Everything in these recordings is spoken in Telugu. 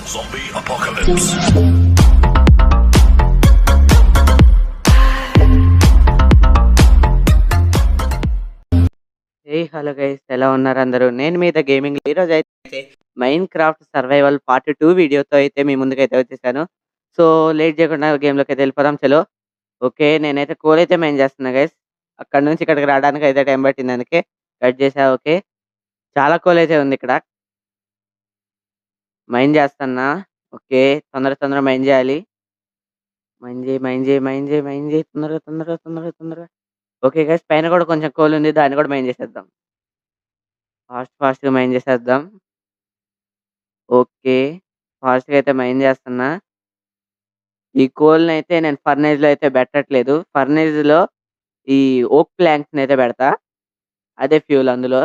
Zombie apocalypse. హలో గైస్, ఎలా ఉన్నారు అందరూ? నేను మీ ద గేమింగ్. ఈరోజు అయితే మైన్ క్రాఫ్ట్ సర్వైవల్ పార్ట్ 2 వీడియోతో అయితే మీ ముందుకైతే వచ్చేసాను. సో లేట్ చేయకుండా గేమ్‌లోకి అయితే వెళ్ళిపోదాం చలో. ఓకే. నేనైతే కోల్ అయితే మైన్ చేస్తున్నా గైస్. అక్కడి నుంచి ఇక్కడికి రావడానికి అయితే టైం పట్టింది, అందుకే కట్ చేశా. ఓకే. చాలా కోల్ అయితే ఉంది ఇక్కడ. మైన్ చేస్తున్నా. ఓకే. తొందరగా మైన్ చేయాలి. మైన్ చేయి. తొందరగా. ఓకే గైస్, పైన కూడా కొంచెం కోల్ ఉంది. దాన్ని కూడా మైన్ చేసేద్దాం. ఫాస్ట్‌గా మైన్ చేసేద్దాం. ఓకే. ఫాస్ట్‌గా అయితే మైన్ చేస్తున్నా. ఈ కోల్‌నయితే నేను ఫర్నేజ్‌లో అయితే పెట్టట్లేదు. ఫర్నేజ్‌లో ఈ ఓక్ ప్లాంక్స్‌నయితే పెడతా. అదే ఫ్యూల్ అందులో.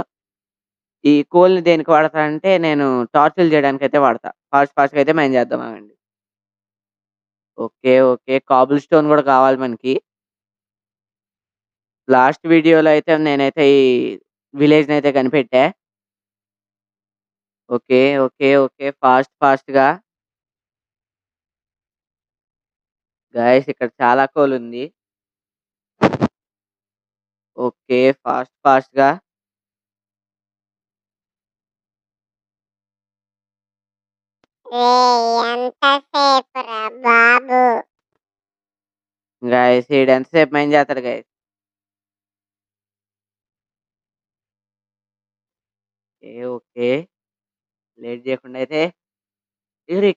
ఈ కోల్‌ని దేనికి వాడతా అంటే నేను టార్చులు చేయడానికైతే వాడతా. ఫాస్ట్‌గా అయితే మైన్ చేద్దాం ఆగండి. ఓకే. కాబుల్ స్టోన్ కూడా కావాలి మనకి. లాస్ట్ వీడియోలో అయితే నేనైతే ఈ విలేజ్‌నయితే కనిపెట్టా. ఓకే. ఫాస్ట్‌గా. గైస్ ఇక్కడ చాలా కోల్ ఉంది. ఓకే. ఫాస్ట్‌గా. ఎంతసేపురా బాబు. గైస్ ఈడు ఎంతసేపు మైన్ చేస్తాడు గైస్. ఓకే. లేట్ చేయకుండా అయితే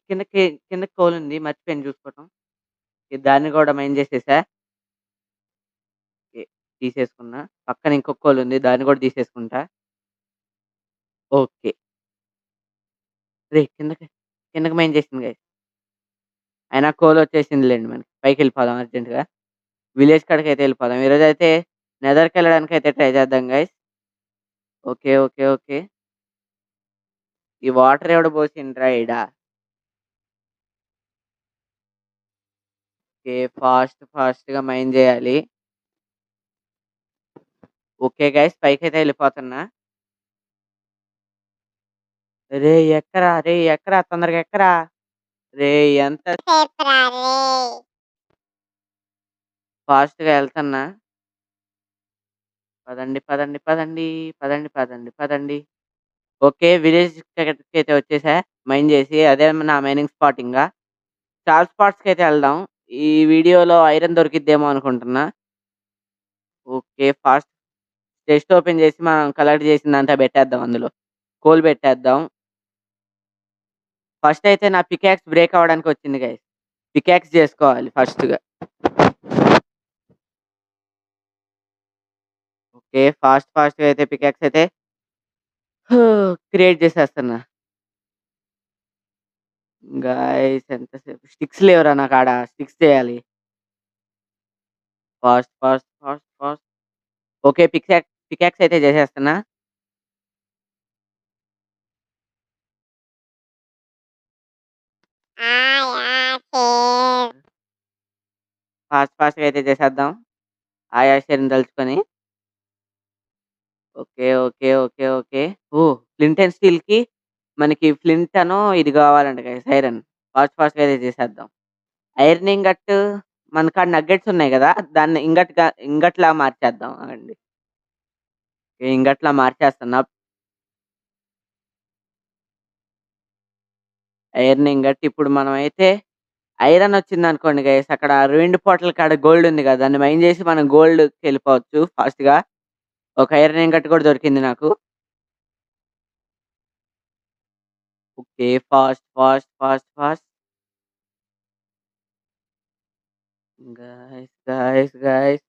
కిందకి కోలుంది. మర్చిపోయాను చూసుకోవటం. దాన్ని కూడా మైన్ చేసేసా. ఓకే. తీసేసుకున్నా. పక్కన ఇంకొక కోలుంది. దాన్ని కూడా తీసేసుకుంటా. ఓకే. కిందకి మైన్ చేసింది గైస్. అయినా కోలొచ్చేసిందిలెండి మనకి. పైకెళ్ళిపోదాం అర్జెంట్‌గా. విలేజ్ కాడికైతే వెళ్ళిపోదాం. ఈరోజైతే నెదర్‌కెళ్ళడానికైతే ట్రై చేద్దాం గైస్. ఓకే. ఈ వాటర్ ఎవడు పోసిండ్రా ఈడ? ఓకే. ఫాస్ట్‌గా మైన్ చేయాలి. ఓకే గైస్, పైకైతే వెళ్ళిపోతున్నా. రేయ్! ఎక్కరా తొందరగా ఎక్కరా. రేయ్! ఎంత సేపురా రేయ్. ఫాస్ట్‌గా ఎళ్తన్నా. పదండి. ఓకే. విలేజ్ దగ్గరికైతే వచ్చేసా. మైన్ చేసి. అదే నా మైనింగ్ స్పాట్ ఇంగా. చాలా స్పాట్స్‌కైతే ఎళ్దాం. ఈ వీడియోలో ఐరన్ దొరికిద్దేమో అనుకుంటున్నా. ఓకే. చెస్ట్ ఓపెన్ చేసి మనం కలెక్ట్ చేసిందంతా పెట్టేద్దాం అందులో. కోల్ పెట్టేద్దాం. ఫస్ట్ అయితే నా పికాక్స్ బ్రేక్ అవ్వడానికి వచ్చింది గైస్. పికాక్స్ చేసుకోవాలి ఫస్ట్‌గా. ఓకే. ఫాస్ట్‌గా అయితే పికాక్స్ అయితే క్రియేట్ చేసేస్తున్నా. గాయ్స్ ఎంతసేపు స్టిక్స్ లేవురా నా కాడ. స్టిక్స్ చేయాలి. ఫాస్ట్. ఓకే. పికాక్స్ అయితే చేసేస్తున్నా. యాసేర్. ఫాస్ట్‌గా అయితే చేసేద్దాం. ఆయాషర్‌ని తలుచుకొని. ఓకే. ఓహ్! ఫ్లింట్ అండ్ స్టీల్‌కి మనకి ఫ్లింట్ ఇది కావాలంట గైస్, ఐరన్. ఫాస్ట్‌గా అయితే చేసేద్దాం. ఐరన్ ఇంగట్ మన కాడ నగ్గెట్స్ ఉన్నాయి గదా! దాన్ని ఇంగట్‌లా మార్చేద్దాం ఆగండి. ఇంగట్లా మార్చేస్తున్నా. ఐరన్ ఇంగట్ ఇప్పుడు మనమైతే ఐరన్ వచ్చిందనుకోండి గైస్, అక్కడ రూయిన్డ్ పోర్టల్ కాడ గోల్డ్ ఉంది గదా! దాన్ని మైన్ చేసి మనం గోల్డ్‌కెళ్ళిపోవచ్చు ఫాస్ట్‌గా. ఒక ఐరన్ ఇంగట్ కూడా దొరికింది నాకు. ఓకే. ఫాస్ట్. గాయ్స్.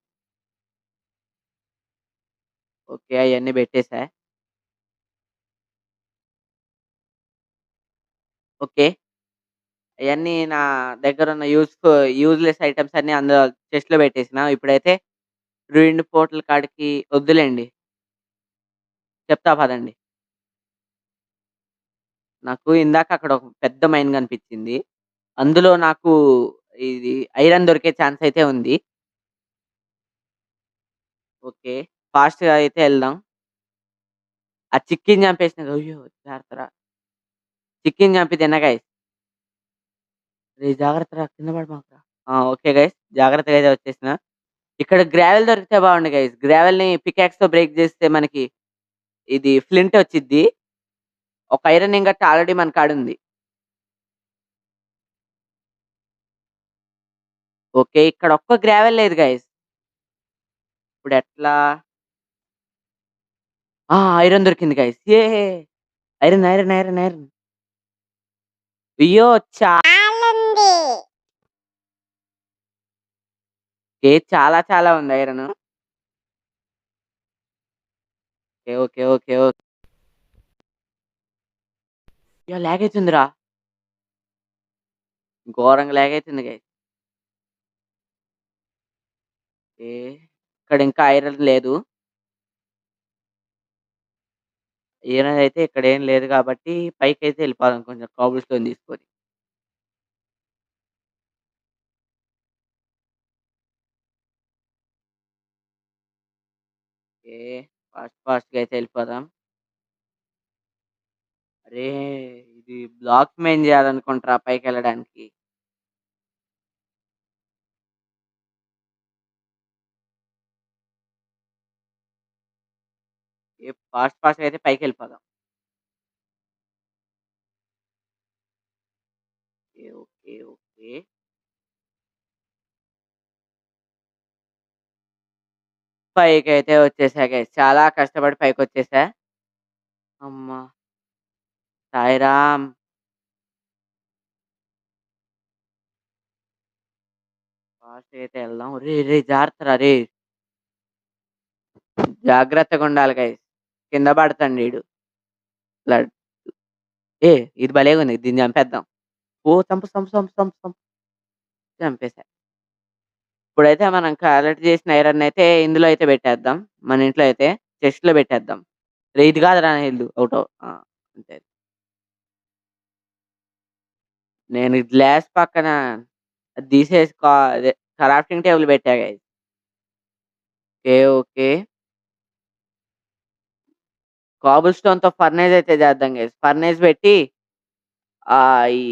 ఓకే. అయన్నీ పెట్టేసా. ఓకే. అయన్నీ నా దగ్గరున్న యూజ్‌లెస్ ఐటెమ్స్ అన్నీ అందులో చెస్ట్‌లో పెట్టేసినా. ఇప్పుడైతే రూయిన్డ్ పోర్టల్ కాడికి వద్దులెండి. చెప్తా పదండి. నాకు ఇందాక అక్కడ ఒక పెద్ద మైన్ కనిపించింది. అందులో నాకు ఇది ఐరన్ దొరికే ఛాన్స్ అయితే ఉంది. ఓకే. ఫాస్ట్‌గా అయితే ఎళ్దాం. ఆ చిక్కిని చంపేసిన. అయ్యో! జాగ్రత్తరా. చిక్కిని చంపి తిన్నా గైస్. రేయ్! జాగ్రత్తరా కింద పడమాకురా. Okay guys. జాగ్రత్తగా అయితే వచ్చేసినా. ఇక్కడ గ్రావెల్ దొరికితే బాగుండు గైస్. గ్రావెల్‌ని పికాక్స్‌తో బ్రేక్ చేస్తే మనకి ఇది ఫ్లింట్ వచ్చిద్ది. ఒక ఐరన్ ఇంగట్ ఆల్రెడీ మన కాడుంది. ఓకే. ఇక్కడ ఒక్క గ్రావెల్ లేదు గైస్. ఇప్పుడెట్లా? ఐరన్ దొరికింది guys. Iron, iron, iron, iron. అయ్యో! చాలుంది. చాలా చాలా ఉంది iron. Okay. Okay. Okay. Okay. అయ్యో! లాగ్ అయితుందిరా. ఘోరంగా లాగ్ అయితుంది గైస్. ఏ ఇక్కడ ఇంకా ఐరన్ లేదు. ఐరన్ అయితే ఇక్కడేం లేదు కాబట్టి పైకైతే ఎళ్ళిపోదాం కొంచెం కాబుల్ స్టోన్ తీసుకొని. ఓకే. ఫాస్ట్‌గా అయితే ఎళ్ళిపోదాం. అరే! ఇది బ్లాక్స్ మైన్ చేయాలనుకుంటారా పైకెళ్ళడానికి. ఫాస్ట్‌గా అయితే పైకెళ్ళిపోదాం. ఓకే. ఓకే. ఓకే. పైకైతే వచ్చేసా గైస్. చాలా కష్టపడి పైకొచ్చేసా. అమ్మ! సాయిరామ్! ఫాస్ట్‌గా అయితే ఎళ్దాం. రేయ్! జాగ్రత్తరా రేయ్! జాగ్రత్తగుండాలి గైస్. కింద పడతండీడు. లడ్ ఇది భలేగుంది. దీన్ని చంపేద్దాం. చంపు, చంపు, చంపు, చంపు, చంపు. చంపేసా. ఇప్పుడైతే మనం కలెక్ట్ చేసిన ఐరన్ అయితే ఇందులో అయితే పెట్టేద్దాం. మన ఇంట్లో అయితే చెస్ట్‌లో పెట్టేద్దాం. రేయ్! ఇది కాదురా నా ఇల్లు. ఔట్. అంతే. నేను గ్లాస్ పక్కన అది తీసేసి అదే క్రాఫ్టింగ్ టేబుల్ పెట్టా గైస్. ఓకే. ఓకే. కాబుల్ స్టోన్‌తో ఫర్నేస్ అయితే చేద్దాం గైస్. ఫర్నేస్ పెట్టి ఈ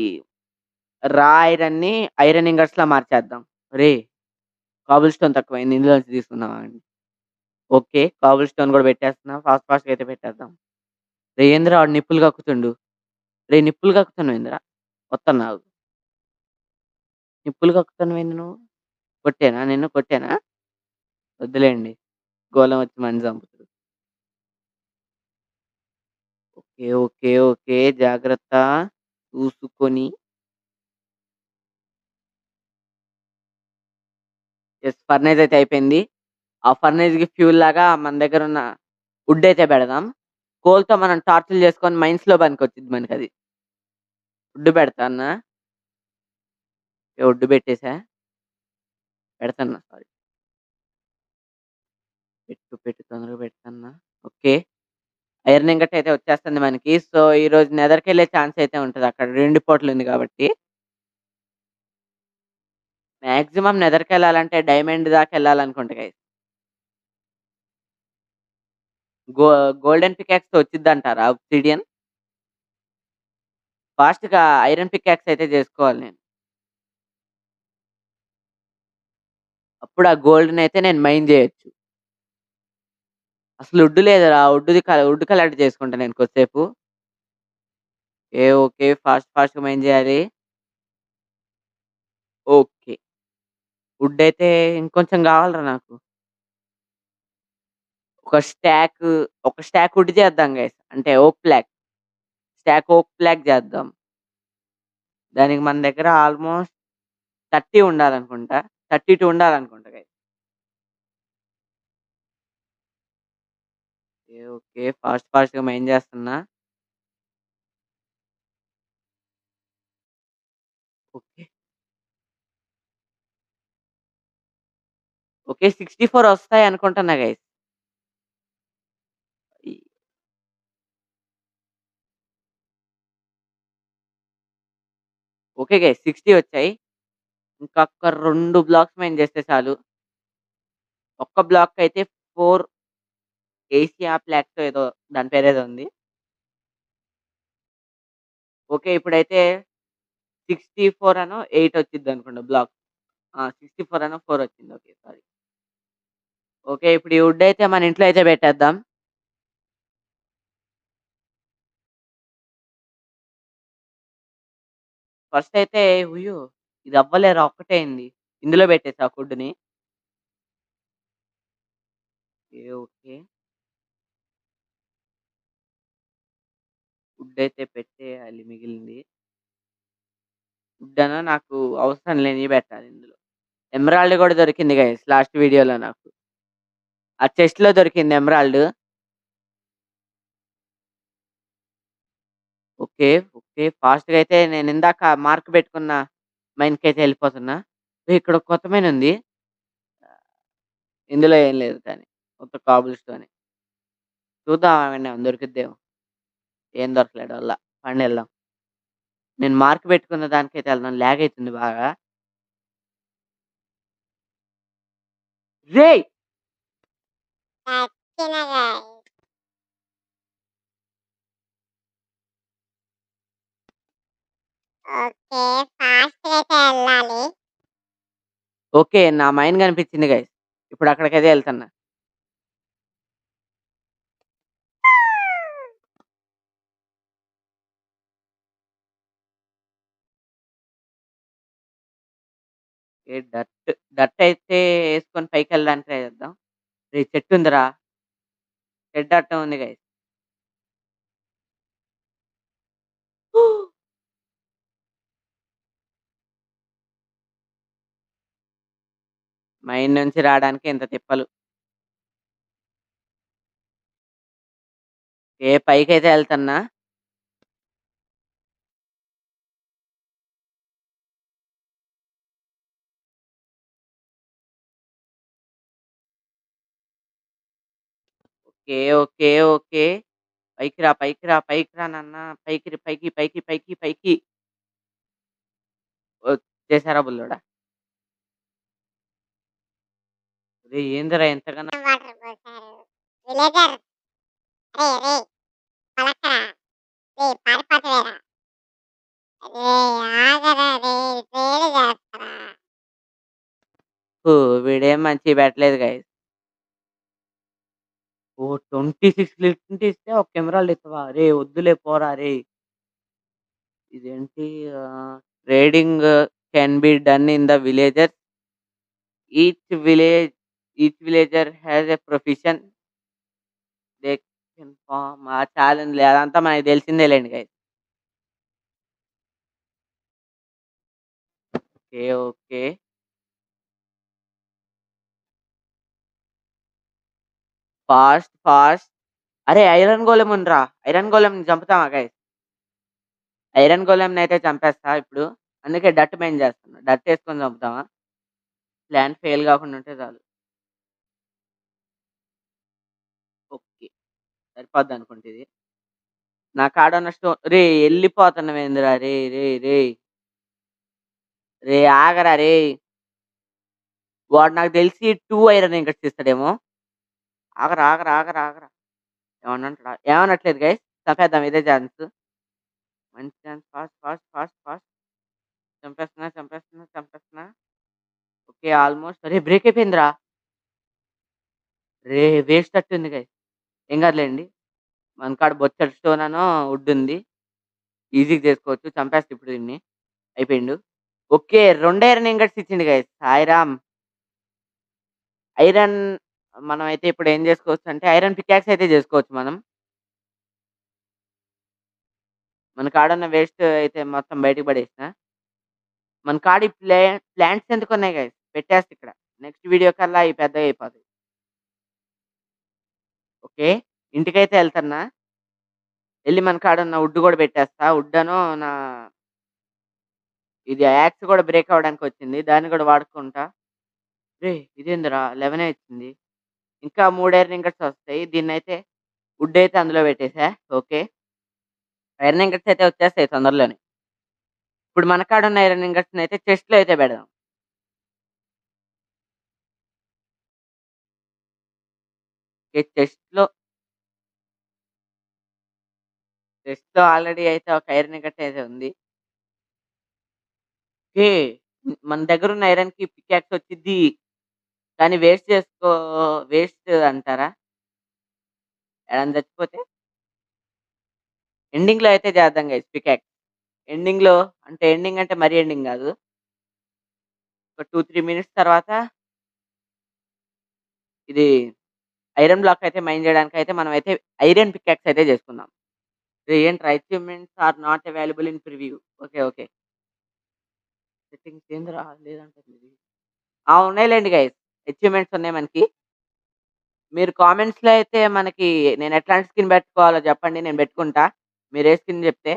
రా ఐరన్‌ని ఐరన్ ఇంగట్స్‌లా మార్చేద్దాం. రేయ్! కాబుల్ స్టోన్ తక్కువైంది. ఇందులోంచి తీసుకుందాం ఆగండి. ఓకే. కాబుల్ స్టోన్ కూడా పెట్టేస్తున్నా. ఫాస్ట్‌గా అయితే పెట్టేద్దాం. రేయ్! ఏందిరా వాడు నిప్పులు కక్కుతుండు. రేయ్! నిప్పులు కక్కుతున్నావేందిరా? వత్తన్నా ఆగు. నిప్పులు కక్కుతున్నావేంది నువ్వు? కొట్టేనా? నిన్ను కొట్టేనా? వద్దులేండి. గోలం వచ్చి మన్ని చంపుతరు. ఓకే. ఓకే. ఓకే. జాగ్రత్త. చూసుకొని ఫర్నేస్ అయితే అయిపోయింది. ఆ ఫర్నేస్‌కి ఫ్యూల్ లాగా మన దగ్గరున్న వుడ్ అయితే పెడదాం. కోల్‌తో మనం టార్చులు చేసుకొని మైన్స్‌లో పనికొచ్చిద్ది మనకది. వుడ్ పెడతా అన్నా. వుడ్ పెట్టేసా. పెడతన్నా సారీ. పెట్టు తొందరగా పెట్టన్నా. ఓకే. ఐరన్ ఇంగట్ అయితే వచ్చేస్తుంది మనకి. సో, ఈరోజు నెదర్‌కెళ్ళే ఛాన్స్ అయితే ఉంటది. అక్కడ 2 పోర్ట్‌లుంది కాబట్టి. మాక్సిమం నెదర్‌కెళ్ళాలంటే డైమండ్ దాకా ఎళ్ళాలనుకుంటా గైస్. గో గోల్డెన్ పికాక్స్‌తో వచ్చిద్దంటారా ఒబ్సిడియన్? ఫాస్ట్‌గా ఐరన్ పికాక్స్ అయితే జేసుకోవాలి నేను. అప్పుడు ఆ గోల్డ్‌నయితే నేను మైన్ జేయొచ్చు. అసలు వుడ్ లేదురా. వుడ్ కలెక్ట్ చేసుకుంటా నేను కొద్దిసేపు. ఓకే. ఫాస్ట్‌గా మైన్ జేయాలి. ఓకే. వుడ్ అయితే ఇంకొంచెం గావాలిరా నాకు. ఒక స్టాక్, ఒక స్టాక్ వుడ్ చేద్దాం గైస్. అంటే ఓక్ ప్లాక్. స్టాక్ ఓక్ ప్లాక్ చేద్దాం. దానికి మన దగ్గర ఆల్‌మోస్ట్ 30 ఉండాలనుకుంటా. 32 ఉండాలనుకుంటా గైస్. ఓకే. ఫాస్ట్‌గా మైన్ చేస్తున్నా. ఓకే. ఓకే. 64 వస్తాయనుకుంటున్నా గైస్. ఈ ఓకే గైస్. 60 వచ్చాయి. ఇంకొక 2 బ్లాక్స్ మైన్ చేస్తే చాలు. ఒక్క బ్లాక్‌కయితే 4 ఏసియా ప్లాక్సో ఏదో దాని పేరేదో ఉంది. ఓకే. ఇప్పుడైతే 64 అనో 8 వచ్చిద్దనుకుంటా బ్లాక్. 64 అనో 4 వచ్చింది. ఓకే. సారీ. ఓకే. ఇప్పుడు ఈ వుడ్ అయితే మన ఇంట్లో అయితే పెట్టేద్దాం. ఫస్ట్ అయితే ఉయ్యో! ఇది అవ్వలేరా ఒక్కటే అయింది. ఇందులో పెట్టేసా ఫుడ్‌ని. ఓకే. ఓకే. వుడ్ అయితే పెట్టేయాలి మిగిలింది. వుడ్ అను నాకు అవసరం లేనివి పెట్టాలి ఇందులో. ఎమరాల్డ్ గూడా దొరికింది గైస్ లాస్ట్ వీడియోలో నాకు. ఆ చెస్ట్‌లో దొరికింది ఎమరాల్డ్. ఓకే. ఓకే. ఫాస్ట్‌గా అయితే నేనిందాక మార్క్ పెట్టుకున్న మైన్‌కైతే ఎళ్ళిపోతున్నా. ఇక్కడ ఒక కొత్త మైన్ ఉంది. ఇందులో ఏం లేదు కానీ. మొత్తం కాబుల్ స్టోనే. చూద్దాం ఏమన్నా దొరికిద్దేమో. ఏం దొరకలే డొల్ల. పండెళ్దాం. నేను మార్క్ పెట్టుకున్న దానికైతే ఎళ్దాం. లాగ్ అయితుంది బాగా. రేయ్! చచ్చిన గైస్. ఓకే. ఫాస్ట్‌గా అయితే ఎళ్ళాలి. ఓకే. నా మైన్ కనిపించింది గైస్. ఇప్పుడు అక్కడికైతే ఎళ్తున్నా. డర్ట్ అయితే ఏసుకొని పైకెళ్ళడానికి ట్రై చేద్దాం. రేయ్! చెట్టుందిరా. చెట్టు అడ్డం ఉంది గైస్. మైన్ నుంచి రాడానికి ఇంత తిప్పలు. పైకైతే ఎళ్తన్నా. ఓకే. ఓకే. ఓకే. పైకి రా, పైకి రా, పైకి రా నాన్న. పైకి పైకి, పైకి, పైకి, పైకి. వచ్చేసారా బుల్లోడా? రేయ్! ఏందిరా ఇంతగనం వాటర్ పోసారు. విలేజర్ రేయ్! పలకరా. పారిపోతావేరా. ఆగరా రేయ్! ట్రేడ్ చేస్తరా. వీడేం మంచియి పెట్టలేదు గైస్. ఓహ్! 26 లింట్ ఇస్తే ఒక ఎమరాల్డ్ ఇత్తవా? అరేయ్! వద్దులే పోరా అరేయ్! ఇదేంటి trading can be done in the villages. Each village each villager has a profession. They can farm చాలుందిలే అదంతా మనకు తెలిసిందేలెండి guys. Okay. Okay. Fast, fast. అరే! ఐరన్ గోలెమ్ ఉందిరా. ఐరన్ గోలెమ్‌ని చంపుతామా గైస్? ఐరన్ గోలెమ్‌నయితే చంపేస్తా ఇప్పుడు. అందుకే డర్ట్ మైన్ చేస్తున్నా. డర్ట్ ఏసుకొని చంపుతామా? ప్లాన్ ఫెయిల్ గాకుండా ఉంటే చాలు. ఓకే. సరిపోద్దనుకుంట ఇది. నా కాడున్న రేయ్! ఎళ్ళిపోతున్నావేందిరా రేయ్! రేయ్! రేయ్! రేయ్! ఆగరా రేయ్! వాడు నాకు తెలిసి 2 ఐరన్ ఇంగట్స్ ఇస్తాడేమో. ఆగరా! ఆగరా! ఆగరా! ఆగరా! ఏమన్నా అంటడా? ఏమనట్లేదు గైస్. చంపేద్దాం ఇదే ఛాన్స్. మంచి chance. Fast, fast, fast, fast. చంపేస్తున్నా, చంపేస్తున్నా, చంపేస్తున్నా. ఓకే. ఆల్‌మోస్ట్ అరే! బ్రేక్ అయిపోయిందిరా! వేస్ట్ అట్టుంది గైస్. ఏం కాదులేండి. మన కాడ బొచ్చెడు స్టోననో, వుడ్ ఉంది. ఈజీగా చేసుకోవచ్చు. చంపేస్తా ఇప్పుడు దీన్ని. అయిపోయిండు. ఓకే. 2 ఐరన్ ఇంగట్స్ ఇచ్చిండు గైస్. సాయిరామ్! ఐరన్ మనమైతే ఇప్పుడు ఏం చేసుకోవచ్చంటే ఐరన్ పికాక్స్ అయితే చేసుకోవచ్చు మనం. మన కాడున్న వేస్ట్ అయితే మొత్తం బయటకి పడేసిన. మన కాడ ఈ ప్లాంట్స్ ఎందుకున్నాయి గైస్. పెట్టేస్తా ఇక్కడ. నెక్స్ట్ వీడియో కల్లా అయి పెద్దగయిపోతాయి. ఓకే. ఇంటికైతే ఎళ్తన్నా. ఎళ్లి మన కాడున్న వుడ్ గూడా పెట్టేస్తా. వుడ్డను నా ఇది యాక్స్ గూడా బ్రేక్ అవ్వడానికొచ్చింది. దాన్ని గూడా వాడుకుంటా. రేయ్! ఇదేందిరా 11 ఇచ్చింది. ఇంకా 3 ఐరన్ ఇంగట్స్ వస్తాయి. దీన్నైతే వుడ్ అయితే అందులో పెట్టేసా. ఓకే. ఐరన్ ఇంగట్స్ అయితే వచ్చేస్తాయి తొందరలోనే. ఇప్పుడు మన కాడున్న ఐరన్ ఇంగట్స్‌నయితే చెస్ట్‌లో అయితే పెడదాం. ఓకే. చెస్ట్‌లో ఆల్రెడీ అయితే ఒక ఐరన్ ఇంగట్ అయితే ఉంది. ఓకే. మన దగ్గరున్న ఐరన్‌కి పికాక్స్ వచ్చిద్ది. కానీ వేస్ట్ అంటారా? ఎవరైనా చచ్చిపోతే? ఎండింగ్‌లో అయితే చేద్దాం గైస్ పికాక్స్. ఎండింగ్‌లో అంటే ఎండింగ్ అంటే మరీ ఎండింగ్ గాదు. ఒక 2, 3 మినిట్స్ తర్వాత ఇది ఐరన్ బ్లాక్ అయితే మైన్ జేయడానికయితే మనమైతే ఐరన్ పికాక్స్ అయితే చేసుకుందాం. ఏంట్రా achievements are not available in preview. Okay. Okay. Settings ఏందిరా లేదంటుంది. ఉన్నాయిలెండి గైస్. అచీవ్‌మెంట్స్ ఉన్నాయి మనకి. మీరు కామెంట్స్‌లో అయితే మనకి నేను ఎట్లాంటి స్కిన్ పెట్టుకోవాలో చెప్పండి. నేను పెట్టుకుంటా. మీరు ఏ స్కిన్ చెప్తే.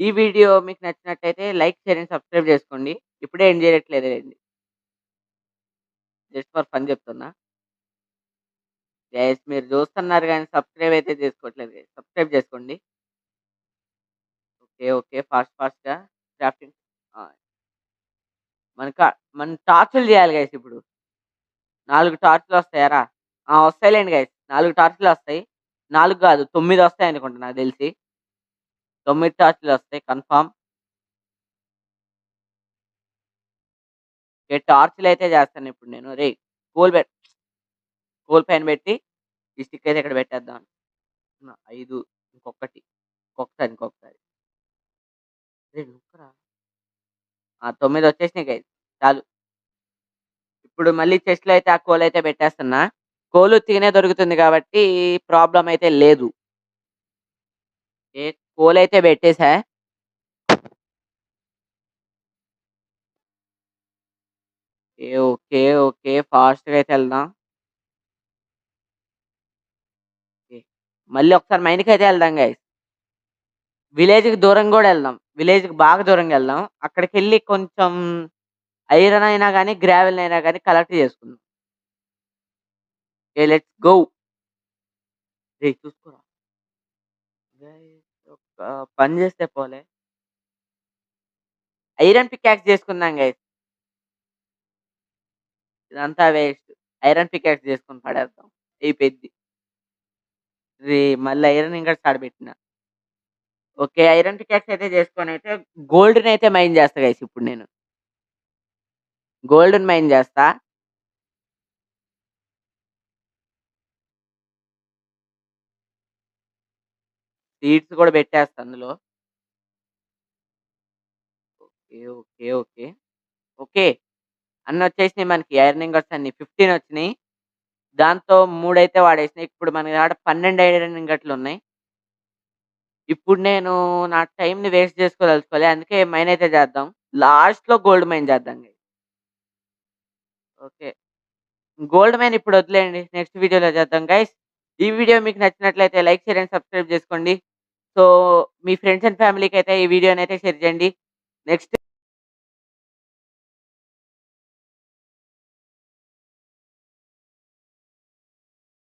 ఈ వీడియో మీకు నచ్చినట్టయితే లైక్, షేర్ అండ్ సబ్స్క్రైబ్ చేసుకోండి. ఇప్పుడే ఎండ్ చేయట్లేదులెండి. జస్ట్ ఫర్ ఫన్ చెప్తున్నా. గైస్ మీరు చూస్తున్నారు గానీ సబ్స్క్రైబ్ అయితే చేసుకోవట్లేదు గైస్. సబ్స్క్రైబ్ చేసుకోండి. ఓకే. ఓకే. ఫాస్ట్‌గా క్రాఫ్టింగ్ ఆ! మనక మనం టార్చులు చేయాలి గైస్ ఇప్పుడు. 4 టార్చులొస్తాయా రా? వస్తాయిలెండి గైస్. 4 టార్చులొస్తాయి. 4 కాదు 9 వస్తాయనుకుంటా నాకు తెలిసి. 9 టార్చులొస్తాయి కన్ఫర్మ్. ఓకే. టార్చులయితే చేస్తానిప్పుడు నేను. రేయ్! కోల్ పెట్ కోల్ పైన పెట్టి ఈ స్టిక్ అయితే ఇక్కడ పెట్టేద్దాం. 5 ఇంకొకటి. ఇంకొకసారి. రేయ్! నొక్కరా. 9 వచ్చేసినాయి గైస్. చాలు. ఇప్పుడు మళ్ళీ చెస్ట్‌లో అయితే ఆ కోల్ అయితే పెట్టేస్తున్నా. కోలు ఉత్తిగనే దొరుకుతుంది కాబట్టి ప్రాబ్లమ్ అయితే లేదు. కోలయితే పెట్టేసా. ఓకే. ఓకే. ఫాస్ట్‌గా అయితే ఎళ్దాం. ఓకే. మళ్ళీ ఒకసారి మైన్‌కైతే ఎళ్దాం గైస్. విలేజ్‌కి దూరంగా గూడా ఎళ్దాం. విలేజ్‌కి బాగా దూరంగా ఎళ్దాం. అక్కడికెళ్ళి కొంచెం ఐరన్ అయినా గాని, గ్రావెల్ అయినా గాని కలెక్ట్ చేసుకుందాం. ఓకే. Let's go. రేయ్! చూసుకోరా. గైస్ ఒక పని చేస్తే పోలే. ఐరన్ పికాక్స్ చేసుకుందాం గైస్. ఇదంతా వేస్ట్. ఐరన్ పికాక్స్ చేసుకొని పడేద్దాం. అయిపోయిద్ది. మళ్ళీ iron ingots ఆడబెట్టిన. Okay. Iron pickaxe అయితే చేసుకొనైతే గోల్డ్‌నైతే మైన్ చేస్తా గైస్ ఇప్పుడు నేను. గోల్డ్‌ని మైన్ చేస్తా. సీడ్స్ కూడా పెట్టేస్తా అందులో. ఓకే. ఓకే. ఓకే. ఓకే. అన్నొచ్చేసినాయి మనకి ఐరన్ ఇంగట్స్ అన్ని 15 వచ్చినాయి. దాంతో 3 అయితే వాడేసినా. ఇప్పుడు మన కాడ 12 ఐరన్ ఇంగట్లున్నాయి. ఇప్పుడు నేను నా టైమ్‌ని వేస్ట్ చేసుకోదలుచుకోలే. అందుకే మైన్ అయితే చేద్దాం. లాస్ట్‌లో గోల్డ్ మైన్ చేద్దాం గైస్. ఓకే. గోల్డ్ మైన్ ఇప్పుడు వద్దులేండి. నెక్స్ట్ వీడియోలో చేద్దాం గైస్. ఈ వీడియో మీకు నచ్చినట్లయితే లైక్, షేర్ అండ్ సబ్స్క్రైబ్ చేసుకోండి. సో, మీ ఫ్రెండ్స్ అండ్ ఫ్యామిలీకైతే ఈ వీడియోనైతే షేర్ చేయండి. నెక్స్ట్